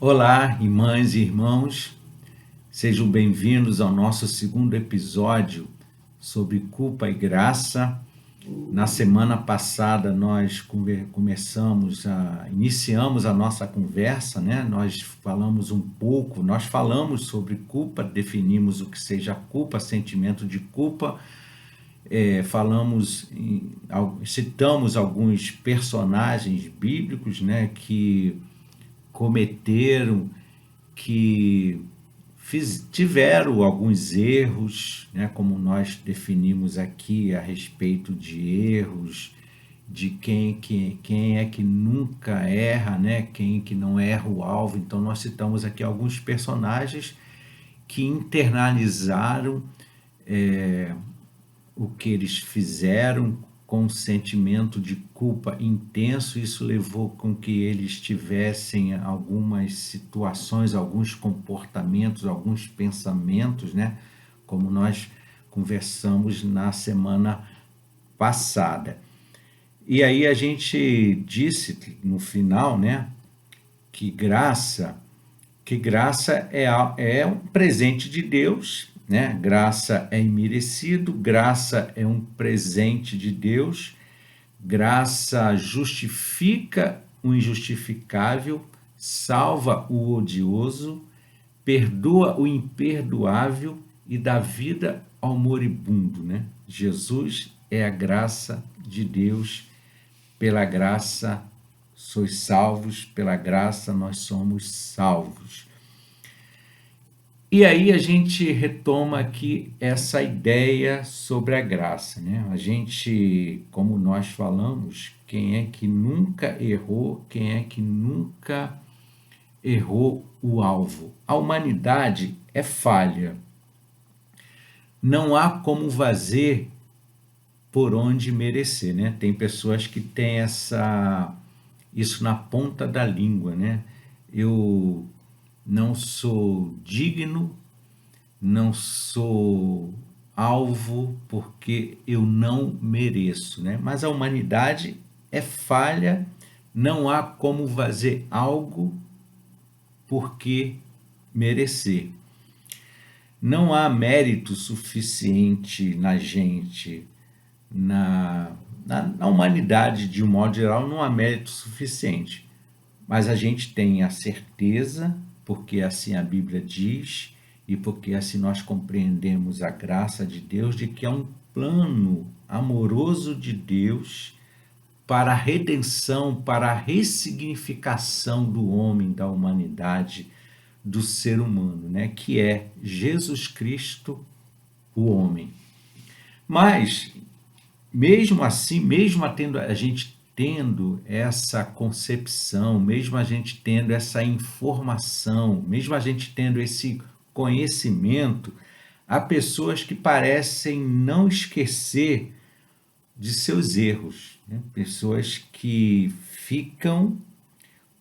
Olá, irmãs e irmãos, sejam bem-vindos ao nosso segundo episódio sobre culpa e graça. Na semana passada nós iniciamos a nossa conversa, né? Nós falamos sobre culpa, definimos o que seja culpa, sentimento de culpa, citamos alguns personagens bíblicos, né, que cometeram, que tiveram alguns erros, né, como nós definimos aqui a respeito de erros, de quem é que nunca erra, né, quem que não erra o alvo. Então nós citamos aqui alguns personagens que internalizaram o que eles fizeram com um sentimento de culpa intenso. Isso levou com que eles tivessem algumas situações, alguns comportamentos, alguns pensamentos, né? Como nós conversamos na semana passada. E aí a gente disse no final, né, que graça é um presente de Deus, né? Graça é imerecido, graça é um presente de Deus, graça justifica o injustificável, salva o odioso, perdoa o imperdoável e dá vida ao moribundo, né? Jesus é a graça de Deus. Pela graça sois salvos, pela graça nós somos salvos. E aí a gente retoma aqui essa ideia sobre a graça, né? A gente, como nós falamos, quem é que nunca errou, quem é que nunca errou o alvo? A humanidade é falha. Não há como fazer por onde merecer, né? Tem pessoas que têm isso na ponta da língua, né? Eu não sou digno, não sou alvo porque eu não mereço, né? Mas a humanidade é falha, não há como fazer algo porque merecer. Não há mérito suficiente na gente, na humanidade de um modo geral, não há mérito suficiente. Mas a gente tem a certeza, porque assim a Bíblia diz, e porque assim nós compreendemos a graça de Deus, de que é um plano amoroso de Deus para a redenção, para a ressignificação do homem, da humanidade, do ser humano, né? Que é Jesus Cristo, o homem. Mas, mesmo assim, mesmo a gente tendo essa concepção, mesmo a gente tendo essa informação, mesmo a gente tendo esse conhecimento, há pessoas que parecem não esquecer de seus erros, né? Pessoas que ficam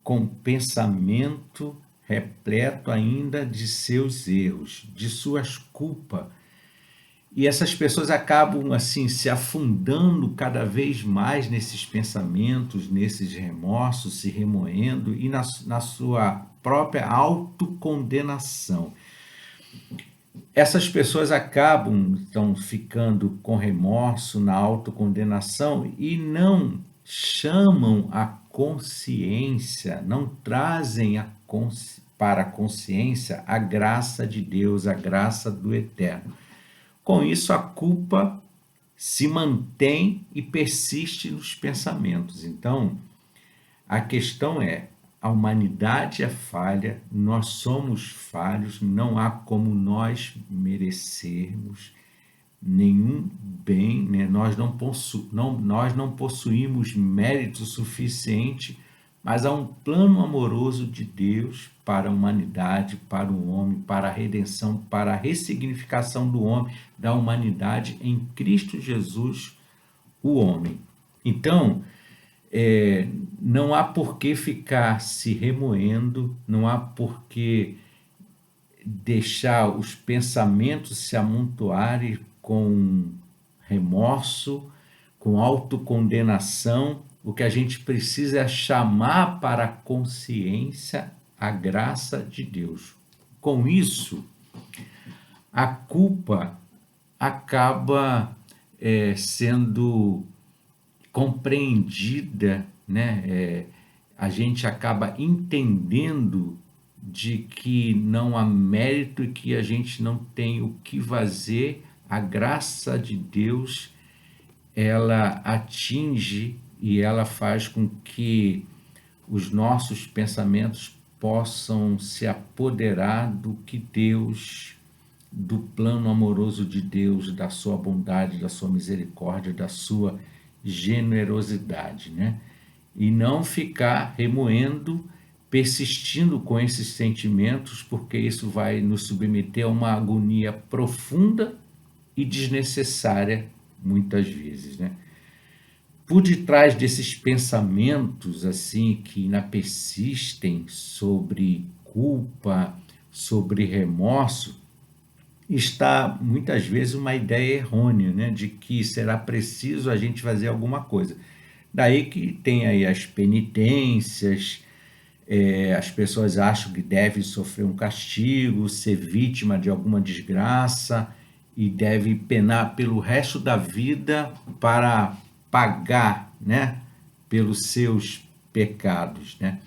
com pensamento repleto ainda de seus erros, de suas culpas. E essas pessoas acabam assim se afundando cada vez mais nesses pensamentos, nesses remorsos, se remoendo e na sua própria autocondenação. Essas pessoas acabam então ficando com remorso, na autocondenação e não chamam a consciência, não trazem para a consciência a graça de Deus, a graça do Eterno. Com isso, a culpa se mantém e persiste nos pensamentos. Então, a questão é, a humanidade é falha, nós somos falhos, não há como nós merecermos nenhum bem, né? Nós não possuímos mérito suficiente, mas há um plano amoroso de Deus para a humanidade, para o homem, para a redenção, para a ressignificação do homem, da humanidade em Cristo Jesus, o homem. Então, não há por que ficar se remoendo, não há por que deixar os pensamentos se amontoarem com remorso, com autocondenação. O que a gente precisa é chamar para a consciência a graça de Deus. Com isso, a culpa acaba sendo compreendida, né? A gente acaba entendendo de que não há mérito e que a gente não tem o que fazer. A graça de Deus, ela atinge e ela faz com que os nossos pensamentos possam se apoderar do que Deus, do plano amoroso de Deus, da sua bondade, da sua misericórdia, da sua generosidade, né? E não ficar remoendo, persistindo com esses sentimentos, porque isso vai nos submeter a uma agonia profunda e desnecessária, muitas vezes, né? Por detrás desses pensamentos assim que ainda persistem sobre culpa, sobre remorso, está muitas vezes uma ideia errônea, né, de que será preciso a gente fazer alguma coisa. Daí que tem aí as penitências, as pessoas acham que devem sofrer um castigo, ser vítima de alguma desgraça e deve penar pelo resto da vida para pagar, né, pelos seus pecados, né?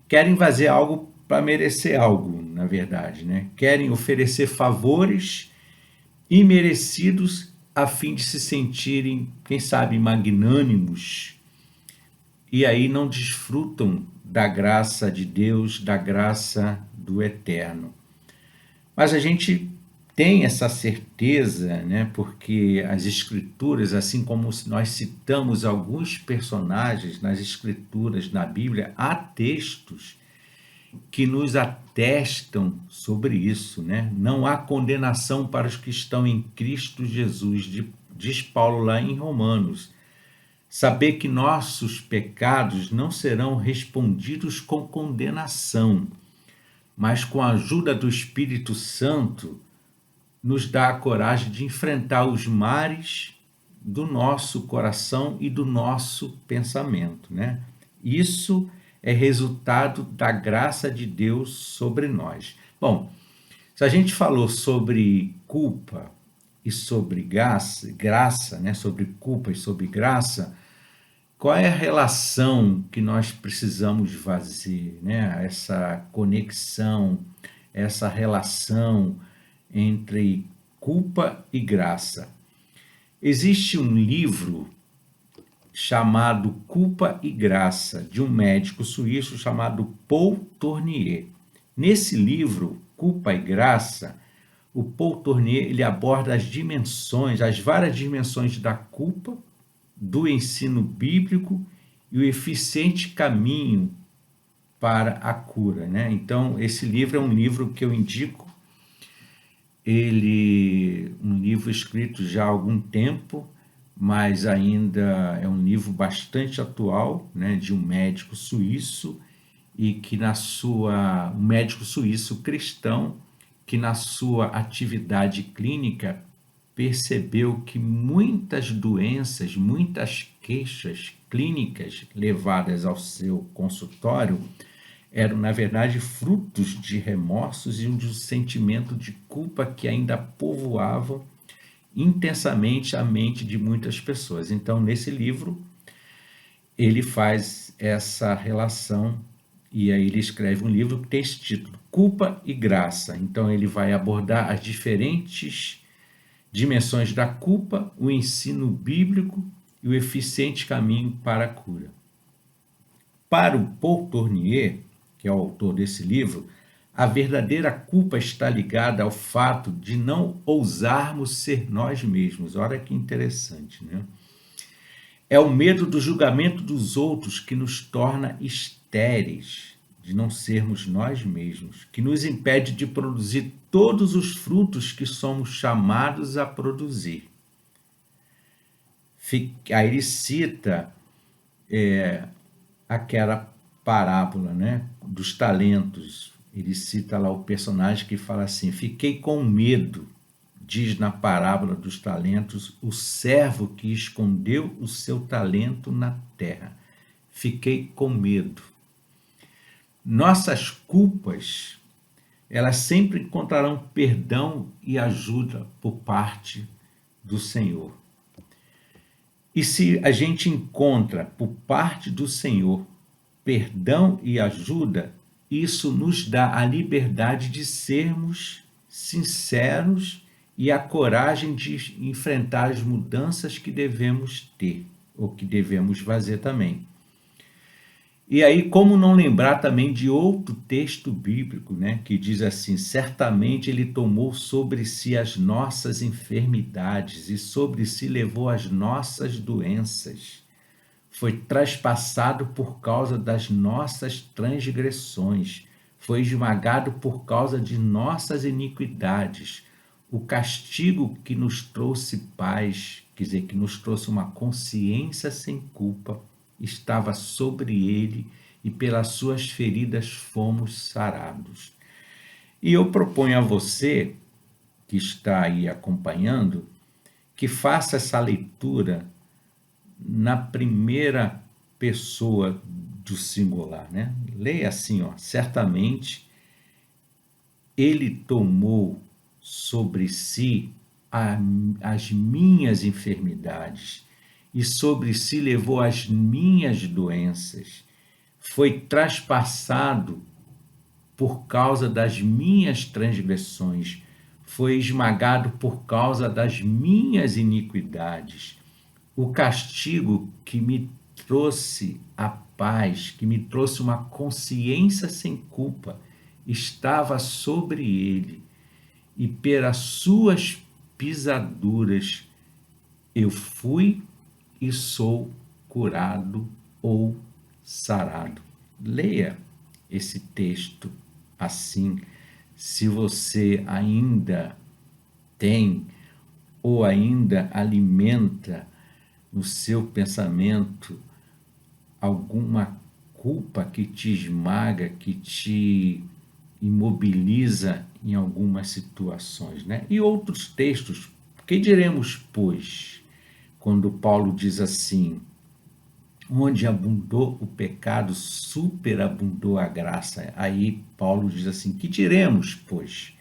Querem fazer algo para merecer algo, na verdade, né? Querem oferecer favores imerecidos a fim de se sentirem, quem sabe, magnânimos, e aí não desfrutam da graça de Deus, da graça do Eterno. Mas a gente tem essa certeza, né? Porque as Escrituras, assim como nós citamos alguns personagens nas Escrituras, na Bíblia, há textos que nos atestam sobre isso, né? Não há condenação para os que estão em Cristo Jesus, diz Paulo lá em Romanos. Saber que nossos pecados não serão respondidos com condenação, mas com a ajuda do Espírito Santo, nos dá a coragem de enfrentar os mares do nosso coração e do nosso pensamento, né? Isso é resultado da graça de Deus sobre nós. Bom, se a gente falou sobre culpa e sobre graça, né? Sobre culpa e sobre graça, qual é a relação que nós precisamos fazer, né? Essa conexão, essa relação entre culpa e graça. Existe um livro chamado Culpa e Graça, de um médico suíço chamado Paul Tournier. Nesse livro, Culpa e Graça, o Paul Tournier ele aborda as várias dimensões da culpa, do ensino bíblico e o eficiente caminho para a cura, né? Então, esse livro é um livro que eu indico. Um livro escrito já há algum tempo, mas ainda é um livro bastante atual, né, de um médico suíço e que um médico suíço cristão que na sua atividade clínica percebeu que muitas doenças, muitas queixas clínicas levadas ao seu consultório eram, na verdade, frutos de remorsos e de um sentimento de culpa que ainda povoavam intensamente a mente de muitas pessoas. Então, nesse livro, ele faz essa relação e aí ele escreve um livro que tem esse título, Culpa e Graça. Então, ele vai abordar as diferentes dimensões da culpa, o ensino bíblico e o eficiente caminho para a cura. Para o Paul Tournier, que é o autor desse livro, a verdadeira culpa está ligada ao fato de não ousarmos ser nós mesmos. Olha que interessante, né? É o medo do julgamento dos outros que nos torna estéreis, de não sermos nós mesmos, que nos impede de produzir todos os frutos que somos chamados a produzir. Aí ele cita aquela parábola, né, dos talentos. Ele cita lá o personagem que fala assim: fiquei com medo, diz na parábola dos talentos, o servo que escondeu o seu talento na terra. Fiquei com medo. Nossas culpas, elas sempre encontrarão perdão e ajuda por parte do Senhor. E se a gente encontra por parte do Senhor perdão e ajuda, isso nos dá a liberdade de sermos sinceros e a coragem de enfrentar as mudanças que devemos ter, ou que devemos fazer também. E aí, como não lembrar também de outro texto bíblico, né, que diz assim: certamente ele tomou sobre si as nossas enfermidades e sobre si levou as nossas doenças. Foi traspassado por causa das nossas transgressões, foi esmagado por causa de nossas iniquidades. O castigo que nos trouxe paz, quer dizer, que nos trouxe uma consciência sem culpa, estava sobre ele, e pelas suas feridas fomos sarados. E eu proponho a você, que está aí acompanhando, que faça essa leitura na primeira pessoa do singular, né? Leia assim, ó: certamente ele tomou sobre si as minhas enfermidades e sobre si levou as minhas doenças. Foi traspassado por causa das minhas transgressões, foi esmagado por causa das minhas iniquidades. O castigo que me trouxe a paz, que me trouxe uma consciência sem culpa, estava sobre ele, e pelas suas pisaduras eu fui e sou curado ou sarado. Leia esse texto assim, se você ainda tem ou ainda alimenta no seu pensamento alguma culpa que te esmaga, que te imobiliza em algumas situações, né? E outros textos, que diremos, pois, quando Paulo diz assim: onde abundou o pecado, superabundou a graça. Aí Paulo diz assim: que diremos, pois?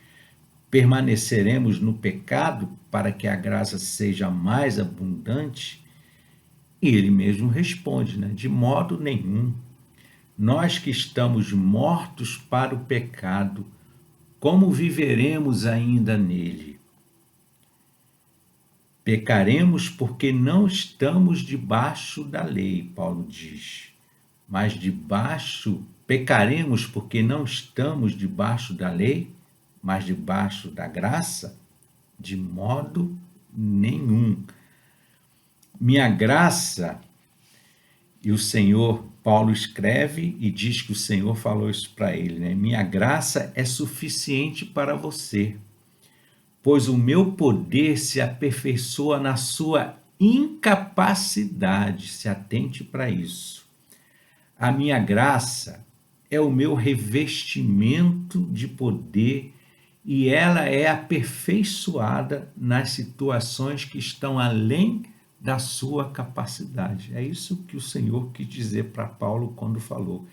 Permaneceremos no pecado para que a graça seja mais abundante? E ele mesmo responde, né? De modo nenhum. Nós que estamos mortos para o pecado, como viveremos ainda nele? Pecaremos porque não estamos debaixo da lei, Paulo diz. Mas pecaremos porque não estamos debaixo da lei, mas debaixo da graça? De modo nenhum. Minha graça, e o Senhor, Paulo escreve e diz que o Senhor falou isso para ele, né? Minha graça é suficiente para você, pois o meu poder se aperfeiçoa na sua incapacidade. Se atente para isso. A minha graça é o meu revestimento de poder e ela é aperfeiçoada nas situações que estão além da sua capacidade. É isso que o Senhor quis dizer para Paulo quando falou: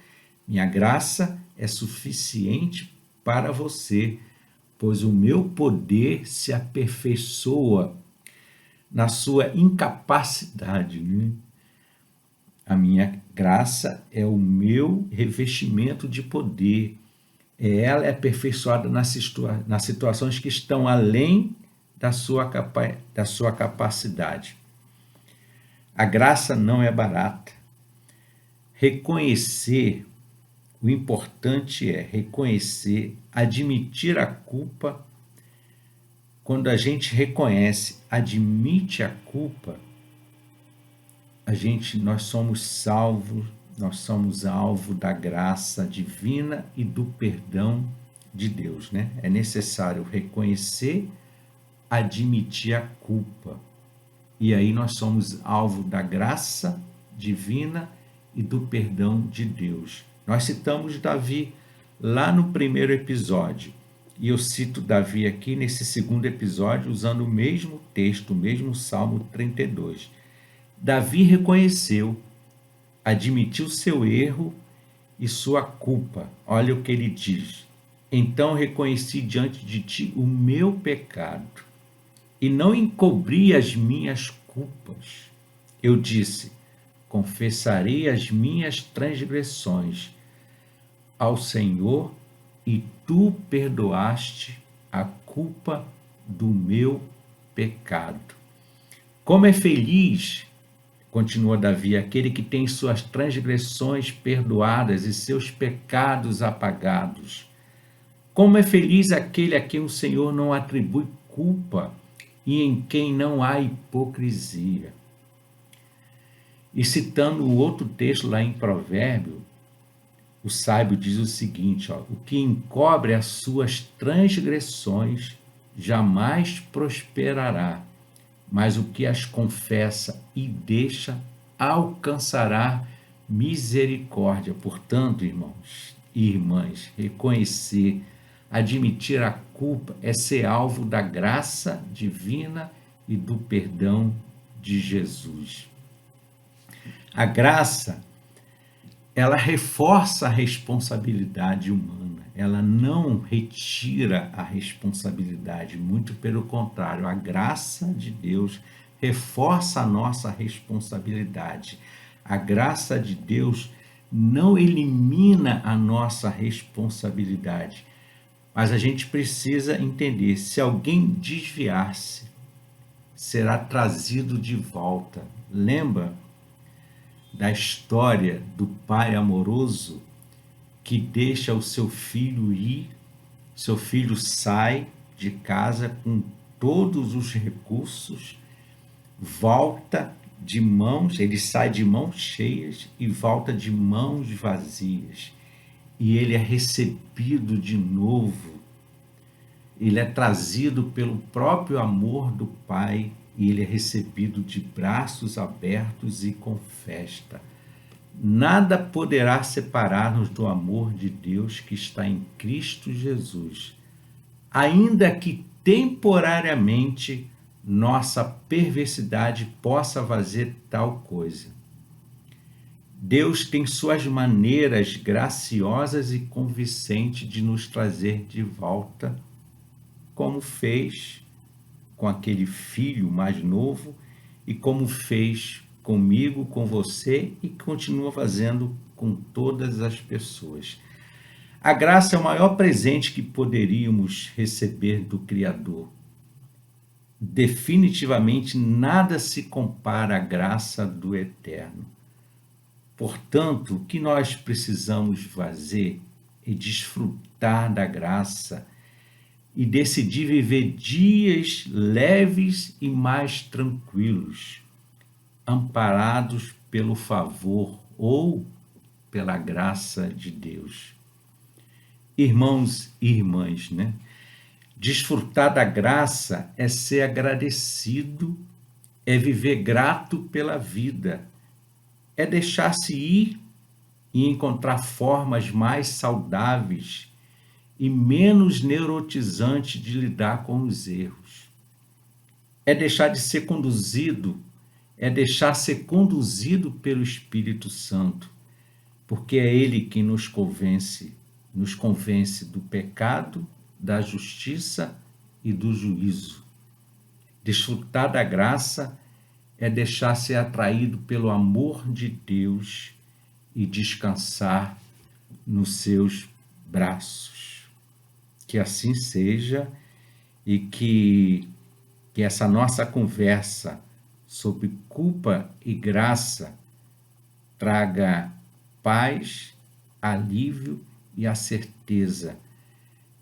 minha graça é suficiente para você, pois o meu poder se aperfeiçoa na sua incapacidade, né? A minha graça é o meu revestimento de poder. Ela é aperfeiçoada nas situações que estão além da sua capacidade. A graça não é barata. O importante é reconhecer, admitir a culpa. Quando a gente reconhece, admite a culpa, nós somos salvos, nós somos alvo da graça divina e do perdão de Deus, né? É necessário reconhecer, admitir a culpa. E aí nós somos alvo da graça divina e do perdão de Deus. Nós citamos Davi lá no primeiro episódio. E eu cito Davi aqui nesse segundo episódio usando o mesmo texto, o mesmo Salmo 32. Davi reconheceu, admitiu seu erro e sua culpa. Olha o que ele diz. Então reconheci diante de ti o meu pecado e não encobri as minhas culpas. Eu disse: confessarei as minhas transgressões ao Senhor e tu perdoaste a culpa do meu pecado. Como é feliz, continua Davi, aquele que tem suas transgressões perdoadas e seus pecados apagados. Como é feliz aquele a quem o Senhor não atribui culpa e em quem não há hipocrisia. E citando o outro texto lá em Provérbio, o sábio diz o seguinte: o que encobre as suas transgressões jamais prosperará, mas o que as confessa e deixa alcançará misericórdia. Portanto, irmãos e irmãs, reconhecer, admitir a culpa é ser alvo da graça divina e do perdão de Jesus. A graça, ela reforça a responsabilidade humana, ela não retira a responsabilidade, muito pelo contrário, a graça de Deus reforça a nossa responsabilidade. A graça de Deus não elimina a nossa responsabilidade, mas a gente precisa entender, se alguém desviar-se, será trazido de volta. Lembra da história do pai amoroso que deixa o seu filho ir, seu filho sai de casa com todos os recursos, volta de mãos, ele sai de mãos cheias e volta de mãos vazias. E ele é recebido de novo, ele é trazido pelo próprio amor do pai e ele é recebido de braços abertos e com festa. Nada poderá separar-nos do amor de Deus que está em Cristo Jesus, ainda que temporariamente nossa perversidade possa fazer tal coisa. Deus tem suas maneiras graciosas e convincentes de nos trazer de volta, como fez com aquele filho mais novo e como fez comigo, com você e continua fazendo com todas as pessoas. A graça é o maior presente que poderíamos receber do Criador. Definitivamente nada se compara à graça do Eterno. Portanto, o que nós precisamos fazer é desfrutar da graça e decidir viver dias leves e mais tranquilos, amparados pelo favor ou pela graça de Deus. Irmãos e irmãs, né? Desfrutar da graça é ser agradecido, é viver grato pela vida, é deixar-se ir e encontrar formas mais saudáveis e menos neurotizantes de lidar com os erros. É deixar de ser conduzido, é deixar ser conduzido pelo Espírito Santo, porque é Ele quem nos convence do pecado, da justiça e do juízo. Desfrutar da graça é deixar ser atraído pelo amor de Deus e descansar nos seus braços. Que assim seja e que essa nossa conversa sobre culpa e graça traga paz, alívio e a certeza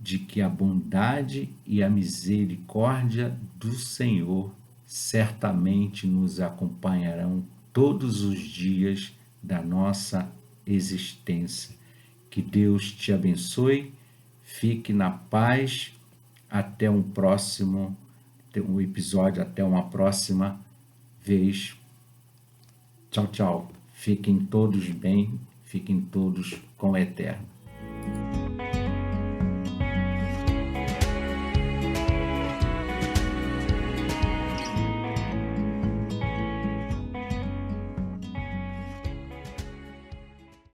de que a bondade e a misericórdia do Senhor certamente nos acompanharão todos os dias da nossa existência. Que Deus te abençoe, fique na paz, até um próximo episódio, até uma próxima vez. Tchau, tchau. Fiquem todos bem, fiquem todos com o Eterno.